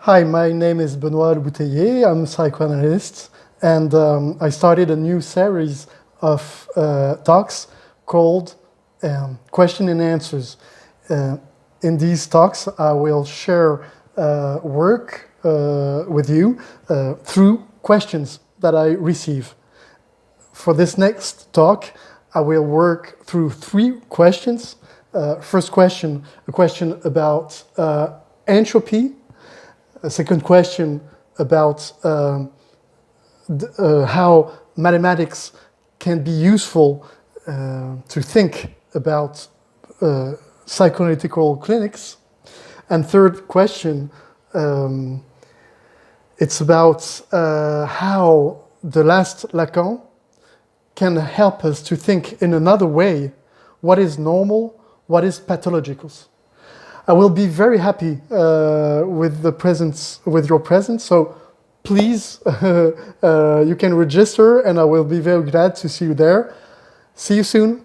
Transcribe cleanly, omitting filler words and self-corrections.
Hi, my name is Benoît Le Bouteiller. I'm a psychoanalyst, and I started a new series of talks called Question and Answers. In these talks, I will share work with you through questions that I receive. For this next talk, I will work through 3 questions. First question, a question about entropy. A second question about how mathematics can be useful to think about psychoanalytical clinics. And third question, it's about how the last Lacan can help us to think in another way what is normal, what is pathological. I will be very happy with your presence. So please, you can register, and I will be very glad to see you there. See you soon.